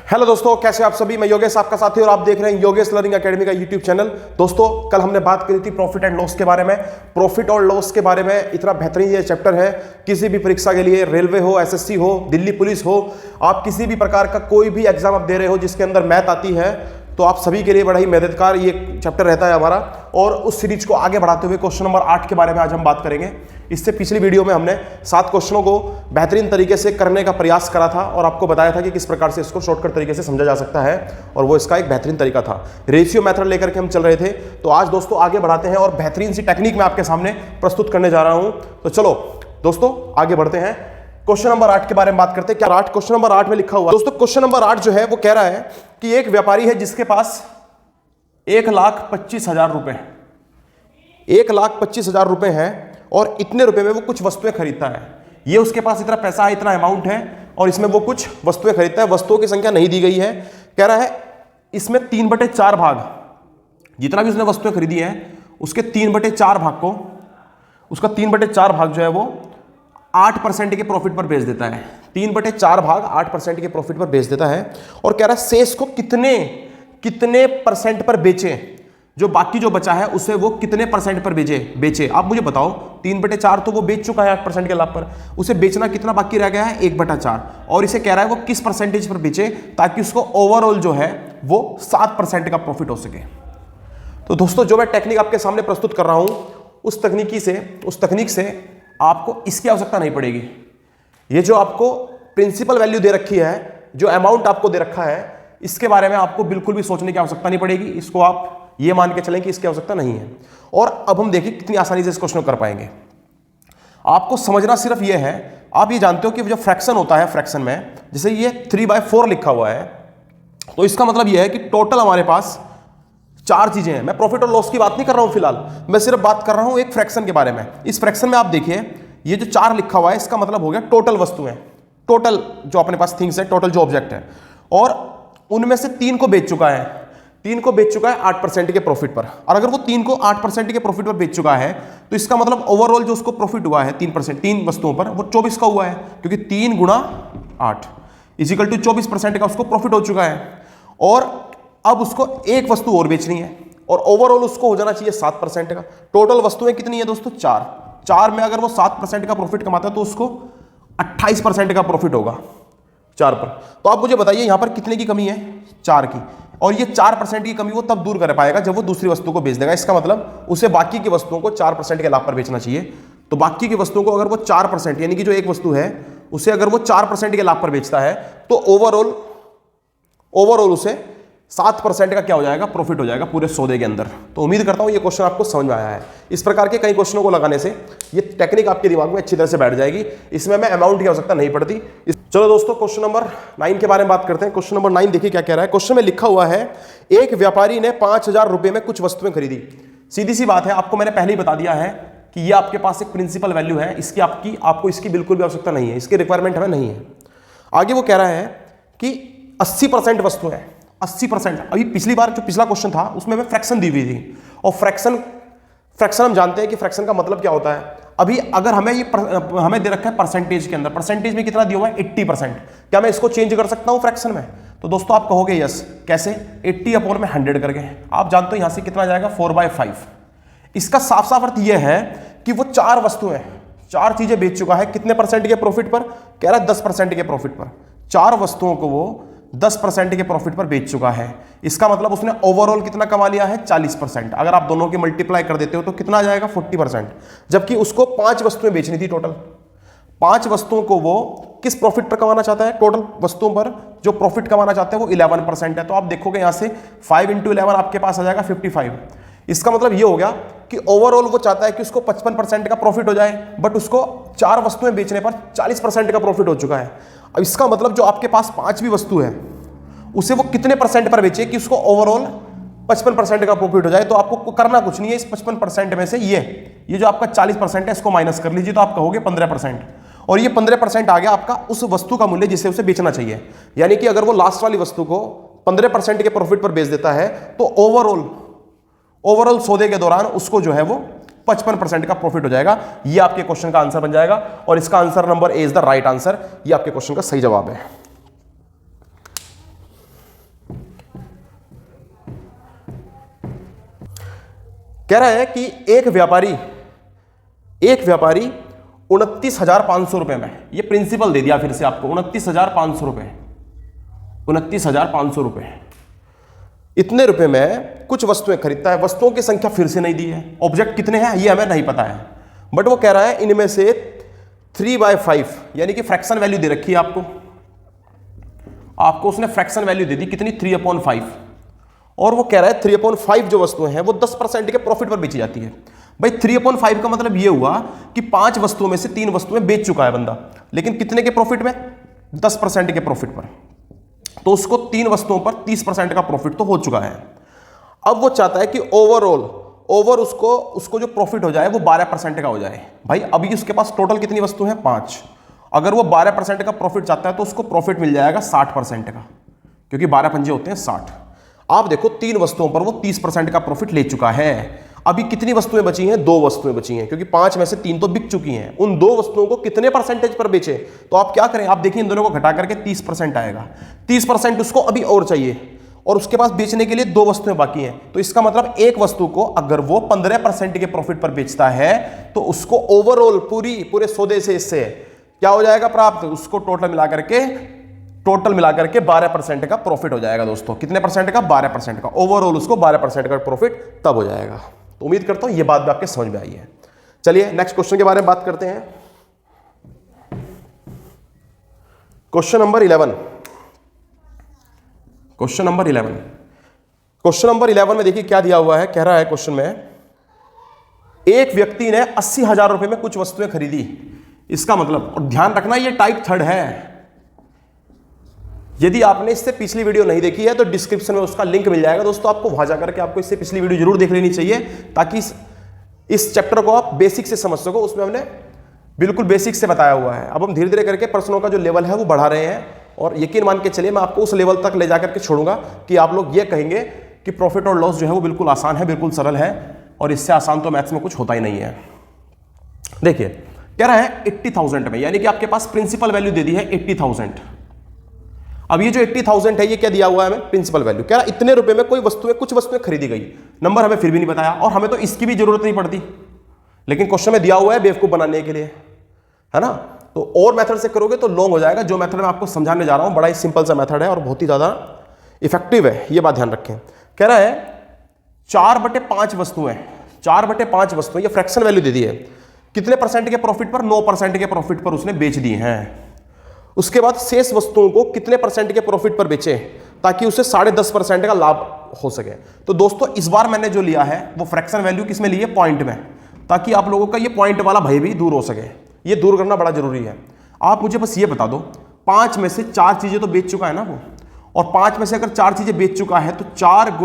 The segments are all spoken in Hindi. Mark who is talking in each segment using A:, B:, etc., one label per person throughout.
A: हेलो दोस्तों, कैसे आप सभी। मैं योगेश आपका साथी और आप देख रहे हैं योगेश लर्निंग एकेडमी का यूट्यूब चैनल। दोस्तों, कल हमने बात करी थी प्रॉफिट एंड लॉस के बारे में। प्रॉफिट और लॉस के बारे में इतना बेहतरीन ये चैप्टर है, किसी भी परीक्षा के लिए, रेलवे हो, एसएससी हो, दिल्ली पुलिस हो, आप किसी भी प्रकार का कोई भी एग्जाम आप दे रहे हो जिसके अंदर मैथ आती है, तो आप सभी के लिए बड़ा ही मददगार ये चैप्टर रहता है हमारा। और उस सीरीज को आगे बढ़ाते हुए क्वेश्चन नंबर 8 के बारे में आज हम बात करेंगे। इससे पिछली वीडियो में हमने 7 क्वेश्चनों को बेहतरीन तरीके से करने का प्रयास करा था और आपको बताया था कि किस प्रकार से इसको शॉर्टकट तरीके से समझा जा सकता है, और वो इसका एक बेहतरीन तरीका था। रेशियो मेथड लेकर के हम चल रहे थे, तो आज दोस्तों आगे बढ़ाते हैं और बेहतरीन सी टेक्निक मैं आपके सामने प्रस्तुत करने जा रहा हूं। तो चलो दोस्तों आगे बढ़ते हैं, क्वेश्चन नंबर 8 के बारे में बात करते हैं। क्या क्वेश्चन नंबर 8 में लिखा हुआ दोस्तों, क्वेश्चन नंबर 8 जो है वो कह रहा है कि एक व्यापारी है जिसके पास 1,25,000 रुपए, 1,25,000 रुपए हैं और इतने रुपए में वो कुछ वस्तुएं खरीदता है। ये उसके पास इतना पैसा है, इतना अमाउंट है और इसमें वो कुछ वस्तुएं खरीदता है। वस्तुओं की संख्या नहीं दी गई है। कह रहा है इसमें 3/4 भाग, जितना भी उसने वस्तुएं खरीदी है उसके 3/4 भाग को, उसका 3/4 भाग जो है वो 8% के प्रॉफिट पर बेच देता है। 3/4 भाग 8% के प्रॉफिट पर बेच देता है और कह रहा है शेष को कितने परसेंट पर बेचे, जो बाकी जो बचा है उसे वो कितने परसेंट पर बेचे। आप मुझे बताओ, 3/4 तो वो बेच चुका है 8% के लाभ पर, उसे बेचना कितना बाकी रह गया है, 1/4। और इसे कह रहा है वो किस परसेंटेज पर बेचे ताकि उसको ओवरऑल जो है वो 7% का प्रॉफिट हो सके। तो दोस्तों, जो मैं टेक्निक आपके सामने प्रस्तुत कर रहा हूं उस तकनीक से आपको इसकी आवश्यकता नहीं पड़ेगी। ये जो आपको प्रिंसिपल वैल्यू दे रखी है, जो अमाउंट आपको दे रखा है, इसके बारे में आपको बिल्कुल भी सोचने की आवश्यकता नहीं पड़ेगी। इसको आप ये मान के चलें कि इसकी आवश्यकता नहीं है। और अब हम देखिए कितनी आसानी से इस क्वेश्चन को कर पाएंगे। आपको समझना सिर्फ ये है, आप ये जानते हो कि जो फ्रैक्शन होता है, फ्रैक्शन में जैसे ये 3/4 लिखा हुआ है, तो इसका मतलब ये है कि टोटल हमारे पास 4 चीजें हैं। मैं प्रॉफिट और लॉस की बात नहीं कर रहा हूं फिलहाल, मैं सिर्फ बात कर रहा हूं एक फ्रैक्शन के बारे में। इस फ्रैक्शन में आप देखिए ये जो 4 लिखा हुआ है, इसका मतलब हो गया टोटल वस्तुएं, टोटल जो अपने पास थिंग्स है, टोटल जो ऑब्जेक्ट है, और उनमें से 3 को बेच चुका है। 3 को बेच चुका है 8% के प्रॉफिट पर। और अगर वो 3 को 8% के प्रॉफिट पर बेच चुका है तो इसका मतलब ओवरऑल जो उसको प्रॉफिट हुआ है 3%, 3 वस्तुओं पर, वो 24 का हुआ है, क्योंकि 3 × 8 = 24% का उसको प्रॉफिट हो चुका है। और अब उसको एक वस्तु और बेचनी है और ओवरऑल उसको हो जाना चाहिए 7% का। टोटल वस्तुएं कितनी है दोस्तों, 4 में अगर वो 7% का प्रॉफिट कमाता है तो उसको 28% का प्रॉफिट होगा 4 पर। तो आप मुझे बताइए यहां पर कितने की कमी है, 4 की। और ये 4% की कमी वो तब दूर कर पाएगा जब वो दूसरी वस्तु को बेच देगा। इसका मतलब उसे बाकी की वस्तुओं को 4% के लाभ पर बेचना चाहिए। तो बाकी की वस्तुओं को अगर वो 4%, यानी कि जो एक वस्तु है उसे अगर वो 4% के लाभ पर बेचता है तो ओवरऑल उसे 7% का क्या हो जाएगा, प्रॉफिट हो जाएगा पूरे सौदे के अंदर। तो उम्मीद करता हूं ये क्वेश्चन आपको समझ में आया है। इस प्रकार के कई क्वेश्चनों को लगाने से ये टेक्निक आपके दिमाग में अच्छी तरह से बैठ जाएगी। इसमें मैं अमाउंट की आवश्यकता नहीं पड़ती। चलो दोस्तों, क्वेश्चन नंबर 9 के बारे में बात करते हैं। क्वेश्चन नंबर 9 देखिए क्या कह रहा है। क्वेश्चन में लिखा हुआ है एक व्यापारी ने 5,000 रुपए में कुछ वस्तुएं खरीदी। सीधी सी बात है, आपको मैंने पहले ही बता दिया है कि ये आपके पास एक प्रिंसिपल वैल्यू है, इसकी आपको इसकी बिल्कुल भी आवश्यकता नहीं है, इसकी रिक्वायरमेंट हमें नहीं है। आगे वो कह रहा है कि 80% वस्तु है, 80%। अभी पिछली बार जो पिछला क्वेश्चन था उसमें हमें फ्रैक्शन दी हुई थी, और फ्रैक्शन हम जानते हैं कि फ्रैक्शन का मतलब क्या होता है। अभी अगर हमें दे रखा है परसेंटेज के अंदर, परसेंटेज में कितना दिया हुआ है, 80%। क्या मैं इसको चेंज कर सकता हूं फ्रैक्शन में? तो दोस्तों आप कहोगे यस। कैसे? 80/100 करके। आप जानते हो यहां से कितना जाएगा, 4/5। इसका साफ साफ अर्थ यह है कि वो 4 वस्तुएं, 4 चीजें बेच चुका है। कितने परसेंट के प्रॉफिट पर? कह रहा है 10% के प्रॉफिट पर। 4 वस्तुओं को वो 10% के प्रॉफिट पर बेच चुका है। इसका मतलब उसने ओवरऑल कितना कमा लिया है, 40%। अगर आप दोनों की मल्टीप्लाई कर देते हो तो कितना आ जाएगा, 40%। जबकि उसको 5 वस्तुएं बेचनी थी टोटल। 5 वस्तुओं को वो किस प्रॉफिट पर कमाना चाहता है, टोटल वस्तुओं पर जो प्रॉफिट कमाना चाहते हैं वो 11% है। तो आप देखोगे यहां से 5 × 11 आपके पास आ जाएगा 55। इसका मतलब ये हो गया कि ओवरऑल वो चाहता है कि उसको 55% का प्रॉफिट हो जाए, बट उसको 4 वस्तुएं बेचने पर 40% का प्रॉफिट हो चुका है। अब इसका मतलब जो आपके पास 5वीं वस्तु है उसे वो कितने परसेंट पर बेचे कि उसको ओवरऑल 55% का प्रॉफिट हो जाए। तो आपको करना कुछ नहीं है, इस 55% में से ये जो आपका 40% है इसको माइनस कर लीजिए, तो आप कहोगे 15%। और ये 15% आ गया आपका उस वस्तु का मूल्य जिसे उसे बेचना चाहिए। यानी कि अगर वो लास्ट वाली वस्तु को 15% के प्रॉफिट पर बेच देता है तो ओवरऑल सौदे के दौरान उसको जो है वो 55% का प्रॉफिट हो जाएगा। ये आपके क्वेश्चन का आंसर बन जाएगा और इसका answer number A is the right answer. ये आपके क्वेश्चन का सही जवाब है। कह रहा है कि एक व्यापारी 29,500 रुपए में, ये प्रिंसिपल दे दिया फिर से आपको, 29,500 रुपए, 29,500 रुपए, इतने रुपए में कुछ वस्तुएं खरीदता है। वस्तुओं की संख्या फिर से नहीं दी है, ऑब्जेक्ट कितने हैं ये हमें नहीं पता है, बट वो कह रहा है इनमें से 3/5 यानी कि फ्रैक्शन वैल्यू दे रखी है आपको उसने फ्रैक्शन वैल्यू दे दी कितनी, 3/5, और वो कह रहा है 3/5 जो वस्तुएं हैं वो 10% के प्रॉफिट पर बेची जाती है। भाई 3/5 का मतलब ये हुआ कि 5 वस्तुओं में से 3 वस्तुएं बेच चुका है बंदा, लेकिन कितने के प्रॉफिट में, 10% के प्रॉफिट पर, तो उसको 3 वस्तुओं पर 30% का प्रॉफिट तो हो चुका है। अब वो चाहता है कि ओवर उसको जो प्रॉफिट हो जाए वो 12% का हो जाए। भाई अभी उसके पास टोटल कितनी वस्तु है, 5, अगर वो 12% का प्रॉफिट चाहता है तो उसको प्रॉफिट मिल जाएगा 60% का, क्योंकि 12 पंजे होते हैं 60। आप देखो 3 वस्तुओं पर वो 30% का प्रॉफिट ले चुका है। अभी कितनी वस्तुएं बची हैं, 2 वस्तुएं बची हैं, क्योंकि 5 में से 3 तो बिक चुकी हैं। उन 2 वस्तुओं को कितने परसेंटेज पर बेचे, तो आप क्या करें, आप देखिए इन दोनों को घटा करके 30% आएगा। 30% उसको अभी और चाहिए, और उसके पास बेचने के लिए 2 वस्तुएं बाकी हैं, तो इसका मतलब एक वस्तु को अगर वो 15% के प्रॉफिट पर बेचता है तो उसको ओवरऑल पूरे सौदे से इससे क्या हो जाएगा प्राप्त, उसको टोटल मिला करके 12% का प्रॉफिट हो जाएगा दोस्तों। कितने परसेंट का, 12% का, ओवरऑल उसको 12% का प्रॉफिट तब हो जाएगा। तो उम्मीद करता हूं ये बात भी आपके समझ में आई है। चलिए नेक्स्ट क्वेश्चन के बारे में बात करते हैं। क्वेश्चन नंबर 11 में देखिए क्या दिया हुआ है। कह रहा है क्वेश्चन में, एक व्यक्ति ने 80,000 रुपए में कुछ वस्तुएं खरीदी। इसका मतलब, और ध्यान रखना ये टाइप 3 है, यदि आपने इससे पिछली वीडियो नहीं देखी है तो डिस्क्रिप्शन में उसका लिंक मिल जाएगा दोस्तों, आपको वहां जाकर के आपको इससे पिछली वीडियो जरूर देख लेनी चाहिए, ताकि इस चैप्टर को आप बेसिक से समझ सको। उसमें हमने बिल्कुल बेसिक से बताया हुआ है। अब हम धीरे धीरे करके प्रश्नों का जो लेवल है वो बढ़ा रहे हैं, और यकीन मान के चलिए मैं आपको उस लेवल तक ले जाकर के छोड़ूंगा कि आप लोग ये कहेंगे कि प्रॉफिट और लॉस जो है वो बिल्कुल आसान है, बिल्कुल सरल है, और इससे आसान तो मैथ्स में कुछ होता ही नहीं है। देखिए कह रहा है 80,000 में, यानी कि आपके पास प्रिंसिपल वैल्यू दे दी है 80,000। अब ये जो 80,000 है ये क्या दिया हुआ है हमें, प्रिंसिपल वैल्यू। कह रहा है इतने रुपए में कुछ वस्तुएं खरीदी गई, नंबर हमें फिर भी नहीं बताया, और हमें तो इसकी भी जरूरत नहीं पड़ती, लेकिन क्वेश्चन में दिया हुआ है बेवकूफ बनाने के लिए, है ना। तो और मेथड से करोगे तो लॉन्ग हो जाएगा। जो मेथड मैं आपको समझाने जा रहा हूं बड़ा ही सिंपल सा मेथड है और बहुत ही ज्यादा इफेक्टिव है, ये बात ध्यान रखें। कह रहा है 4/5 वस्तुएं, 4/5 वस्तुएं, ये फ्रैक्शन वैल्यू दे दी है, कितने परसेंट के प्रॉफिट पर, 9% के प्रॉफिट पर उसने बेच दी हैं। उसके बाद शेष वस्तुओं को कितने परसेंट के प्रॉफिट पर बेचे ताकि उसे 10.5% का लाभ हो सके। तो दोस्तों इस बार मैंने जो लिया है वो फ्रैक्शन वैल्यू किस में ली है, पॉइंट में, ताकि आप लोगों का ये पॉइंट वाला भय भी दूर हो सके। ये दूर करना बड़ा जरूरी है। आप मुझे बस ये बता दो, 5 में से 4 चीजें तो बेच चुका है ना वो, और 5 में से अगर 4 चीजें बेच चुका है तो 4 ×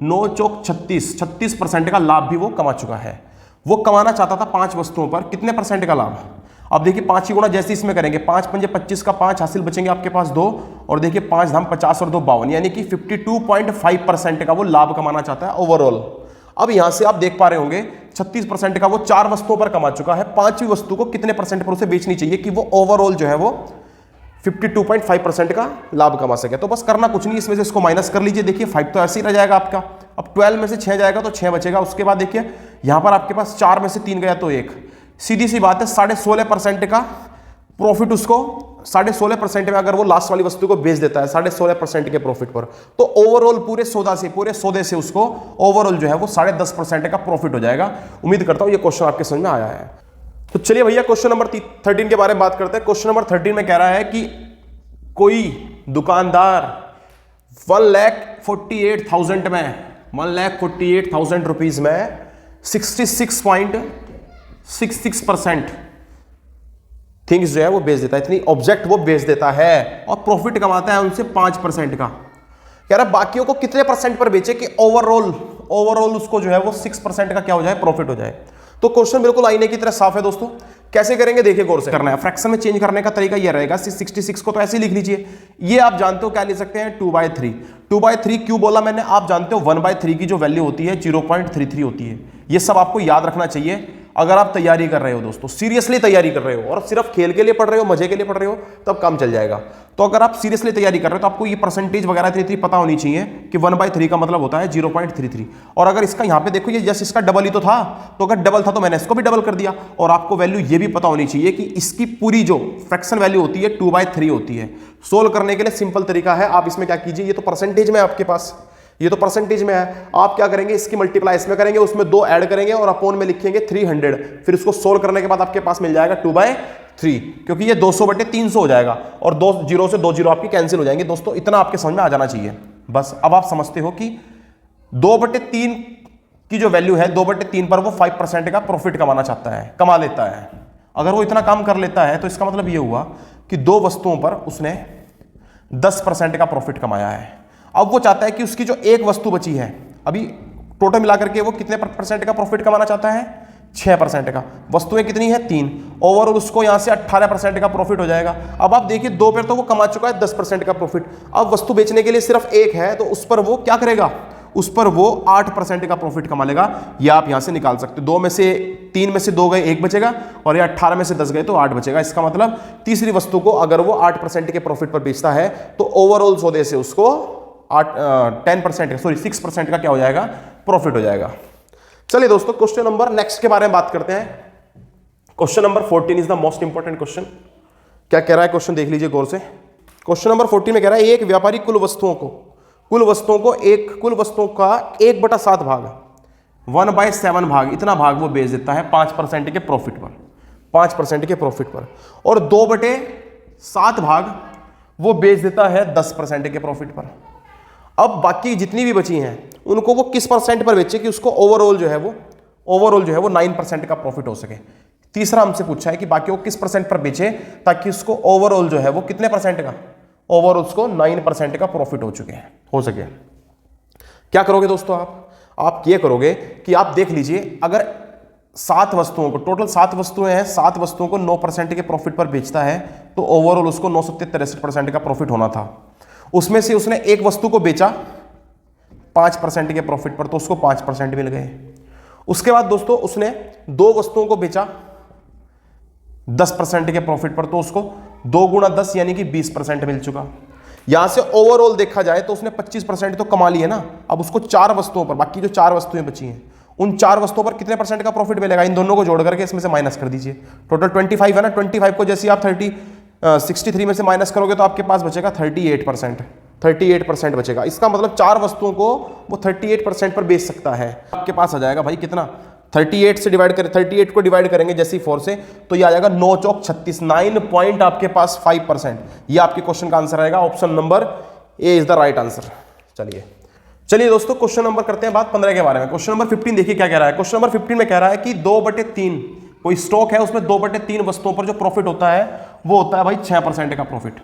A: 9 चौक 36% का लाभ भी वो कमा चुका है। वो कमाना चाहता था 5 वस्तुओं पर कितने परसेंट का लाभ। अब देखिए 5 की गुणा जैसे इसमें करेंगे, 5 पंजे 25 का 5 हासिल बचेंगे आपके पास 2, और देखिए 5 धाम 50 और 2 52, यानी कि 52.5% का वो लाभ कमाना चाहता है ओवरऑल। अब यहां से आप देख पा रहे होंगे 36% का वो 4 वस्तुओं पर कमा चुका है। 5वीं वस्तु को कितने परसेंट पर उसे बेचनी चाहिए कि वो ओवरऑल जो है वो 52.5% का लाभ कमा सके। तो बस करना कुछ नहीं, इसमें से इसको माइनस कर लीजिए। देखिए 5 तो ऐसे ही रह जाएगा आपका। अब 12 में से 6 जाएगा तो 6 बचेगा। उसके बाद देखिए यहां पर आपके पास 4 में से 3 गया तो 1, सीधी सी बात है 16.5% का प्रॉफिट उसको 16.5% में अगर वो लास्ट वाली वस्तु को बेच देता है 16.5% के प्रॉफिट पर, तो ओवरऑल पूरे सौदे से उसको ओवरऑल जो है वो 10.5% का प्रॉफिट हो जाएगा। उम्मीद करता हूं ये क्वेश्चन आपके समझ में आया है। तो चलिए भैया क्वेश्चन नंबर 13 के बारे में बात करते हैं। क्वेश्चन नंबर 13 में कह रहा है कि कोई दुकानदार 1,48,000 रुपीज में 66.66% थिंग्स जो है वो बेच देता है, इतनी ऑब्जेक्ट वो बेच देता है, और प्रॉफिट कमाता है उनसे 5% का। कह रहा है बाकियों को कितने परसेंट पर बेचे कि ओवरऑल उसको जो है वो 6% का क्या हो जाए, प्रॉफिट हो जाए। तो क्वेश्चन बिल्कुल आईने की तरह साफ है दोस्तों। कैसे करेंगे देखिए गौर से करना है। फ्रैक्शन में चेंज करने का तरीका यह रहेगा, 66 को तो ऐसे ही लिख लीजिए। ये आप जानते हो क्या लिख सकते हैं, 2/3। 2/3 क्यों बोला मैंने, आप जानते हो 1/3 की जो वैल्यू होती है 0.33 होती है। ये सब आपको याद रखना चाहिए। अगर आप तैयारी कर रहे हो दोस्तों, सीरियसली तैयारी कर रहे हो और सिर्फ खेल के लिए पढ़ रहे हो, मजे के लिए पढ़ रहे हो, तब काम चल जाएगा। तो अगर आप सीरियसली तैयारी कर रहे हो तो आपको ये परसेंटेज वगैरह इतनी पता होनी चाहिए कि 1/3 का मतलब होता है 0.33। और अगर इसका यहाँ पे देखो ये जस्ट इसका डबल ही तो था, तो अगर डबल था तो मैंने इसको भी डबल कर दिया। और आपको वैल्यू ये भी पता होनी चाहिए कि इसकी पूरी जो फ्रैक्शन वैल्यू होती है 2/3 होती है। सोल्व करने के लिए सिंपल तरीका है, आप इसमें क्या कीजिए, ये तो परसेंटेज में आपके पास, ये तो परसेंटेज में है, आप क्या करेंगे इसकी मल्टीप्लाई इसमें करेंगे, उसमें 2 ऐड करेंगे और अपोन में लिखेंगे 300। फिर इसको सोल्व करने के बाद आपके पास मिल जाएगा 2/3, क्योंकि ये 200/300 हो जाएगा और 2 जीरो से 2 जीरो आपकी कैंसिल हो जाएंगे। दोस्तों इतना आपके समझ में आ जाना चाहिए बस। अब आप समझते हो कि 2/3 की जो वैल्यू है, 2/3 पर वो 5% का प्रॉफिट कमाना चाहता है, कमा लेता है। अगर वो इतना काम कर लेता है तो इसका मतलब ये हुआ कि 2 वस्तुओं पर उसने 10% का प्रॉफिट कमाया है। अब वो चाहता है कि उसकी जो एक वस्तु बची है, अभी टोटल मिलाकर के वो कितने % का प्रॉफिट कमाना चाहता है, 6% का। वस्तुएं कितनी है, 3, ओवरऑल उसको यहां से 18% का प्रॉफिट हो जाएगा। अब आप देखिए 2 पर तो वो कमा चुका है 10% का प्रॉफिट, अब वस्तु बेचने के लिए सिर्फ एक है तो उस पर वो क्या करेगा, उस पर वो 8% का प्रॉफिट कमा लेगा। ये आप यहां से निकाल सकते हो, 3 में से 2 गए 1 बचेगा और ये 18 में से 10 गए तो 8 बचेगा। इसका मतलब तीसरी वस्तु को अगर वो 8% के प्रॉफिट पर बेचता है तो ओवरऑल सौदे से उसको 6% का क्या हो जाएगा, प्रॉफिट हो जाएगा। चलिए दोस्तों क्वेश्चन नंबर नेक्स्ट के बारे में बात करते हैं। Question number 14 is the most important question. क्या कह रहा है क्वेश्चन, देख लीजिए गौर से। क्वेश्चन नंबर 14 में कह रहा है एक व्यापारी कुल वस्तुओं का 1/7 भाग, 1/7 भाग, इतना भाग वो बेच देता है 5% के प्रॉफिट पर, 5% के प्रॉफिट पर, और 2/7 भाग वो बेच देता है 10% के प्रॉफिट पर। अब बाकी जितनी भी बची हैं उनको वो किस % पर बेचे कि उसको ओवरऑल जो है वो 9% का प्रॉफिट हो सके। तीसरा हमसे पूछा है कि बाकी वो किस % पर बेचे ताकि उसको ओवरऑल जो है वो कितने % का, ओवरऑल उसको 9% का प्रॉफिट हो सके। क्या करोगे दोस्तों, आप ये करोगे कि आप देख लीजिए, अगर 7 वस्तुओं को, टोटल 7 वस्तुएं हैं, 7 वस्तुओं को 9% के प्रॉफिट पर बेचता है तो ओवरऑल उसको 963% का प्रॉफिट होना था। उसमें से उसने एक वस्तु को बेचा 5% के प्रॉफिट पर तो उसको 5% मिल गए। उसके बाद दोस्तों उसने 2 वस्तुओं को बेचा 10% के प्रॉफिट पर तो उसको 2 × 10 यानी कि 20% मिल चुका। यहां से ओवरऑल देखा जाए तो उसने 25% तो कमा लिया ना। अब उसको 4 वस्तुओं पर, बाकी जो 4 वस्तुएं बची हैं उन 4 वस्तुओं पर कितने % का प्रॉफिट मिलेगा, इन दोनों को जोड़ करके इसमें से माइनस कर दीजिए। टोटल 25 है ना, 25 को जैसे आप 63 में से माइनस करोगे तो आपके पास बचेगा 38% बचेगा। इसका मतलब 4 वस्तुओं को वो 38% पर बेच सकता है। आपके पास आ जाएगा भाई कितना, 38 से डिवाइड करें, 38 को डिवाइड करेंगे जैसे 4 से तो ये आ जाएगा 9 चौक 36, 9 पॉइंट आपके पास 5%। ये आपके क्वेश्चन का आंसर आएगा, option number A is the right answer. चलिए दोस्तों क्वेश्चन नंबर करते हैं बात 15 के बारे में। क्वेश्चन नंबर 15 देखिए क्या कह रहा है। क्वेश्चन नंबर 15 में कह रहा है कि 2/3 कोई स्टॉक है, उसमें 2/3 वस्तुओं पर जो प्रॉफिट होता है वो होता है भाई 6% का प्रॉफिट,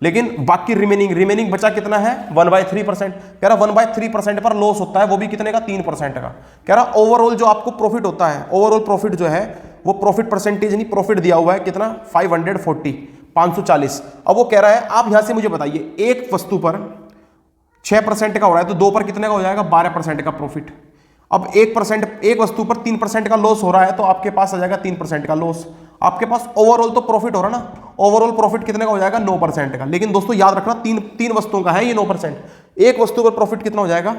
A: लेकिन बाकी रिमेनिंग बचा कितना है, 1/3%। कह रहा 1/3% पर लॉस होता है, वो भी कितने का, 3% का। कह रहा ओवरऑल जो आपको प्रॉफिट होता है, ओवरऑल प्रॉफिट जो है वो प्रॉफिट परसेंटेज नहीं, प्रॉफिट दिया हुआ है कितना, 540। अब वो कह रहा है आप यहां से मुझे बताइए एक वस्तु पर 6% का हो रहा है तो 2 पर कितने का हो जाएगा, 12% का प्रॉफिट। अब 1% एक वस्तु पर 3% का लॉस हो रहा है तो आपके पास आ जाएगा 3% का लॉस। आपके पास ओवरऑल तो प्रॉफिट हो रहा ना, ओवरऑल प्रॉफिट कितने का हो जाएगा, 9% का। लेकिन दोस्तों याद रखना तीन वस्तुओं का है ये 9%। एक वस्तु पर प्रॉफिट कितना हो जाएगा,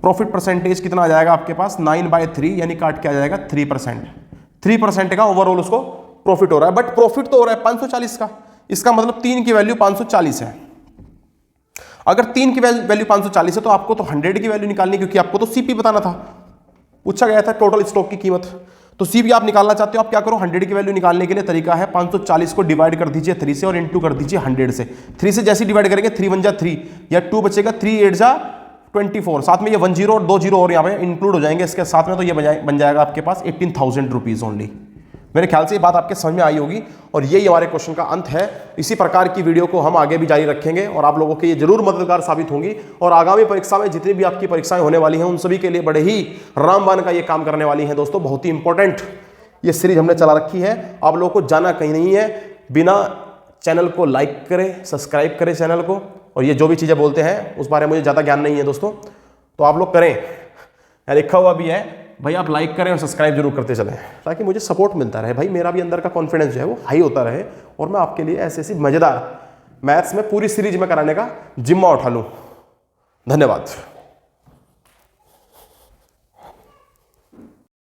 A: प्रॉफिट परसेंटेज कितना आ जाएगा आपके पास, 9/3 यानी काट के आ जाएगा 3% का ओवरऑल उसको प्रॉफिट हो रहा है। बट प्रॉफिट तो हो रहा है 540 का, इसका मतलब 3 की वैल्यू 540 है। अगर 3 की वैल्यू 540 है तो आपको तो 100 की वैल्यू निकालनी, क्योंकि आपको तो सीपी बताना था, पूछा गया था टोटल स्टॉक की कीमत। तो सीपी आप निकालना चाहते हो, आप क्या करो, 100 की वैल्यू निकालने के लिए तरीका है 540 को डिवाइड कर दीजिए 3 से और इनटू कर दीजिए 100 से। 3 से जैसे डिवाइड करेंगे 3 × 1 = 3 या 2 बचेगा, 3 × 8 = 24। साथ में ये 1 0 और 2 0 और यहाँ पे इंक्लूड हो जाएंगे इसके साथ में, तो ये बन जाएगा आपके पास 18,000 रुपीज ओनली। मेरे ख्याल से ये बात आपके समझ में आई होगी और यही हमारे क्वेश्चन का अंत है। इसी प्रकार की वीडियो को हम आगे भी जारी रखेंगे और आप लोगों के ये जरूर मददगार साबित होंगी। और आगामी परीक्षा में जितनी भी आपकी परीक्षाएं होने वाली हैं उन सभी के लिए बड़े ही रामबाण का ये काम करने वाली हैं दोस्तों। बहुत ही इंपॉर्टेंट ये सीरीज हमने चला रखी है, आप लोगों को जाना कहीं नहीं है। बिना चैनल को लाइक करें, सब्सक्राइब करें चैनल को, और ये जो भी चीज़ें बोलते हैं उस बारे में मुझे ज़्यादा ज्ञान नहीं है दोस्तों, तो आप लोग करें। लिखा हुआ भी है भाई आप लाइक करें और सब्सक्राइब जरूर करते चलें, ताकि मुझे सपोर्ट मिलता रहे, भाई मेरा भी अंदर का कॉन्फिडेंस जो है वो हाई होता रहे, और मैं आपके लिए ऐसी ऐसी मजेदार मैथ्स में पूरी सीरीज में कराने का जिम्मा उठा लूँ। धन्यवाद।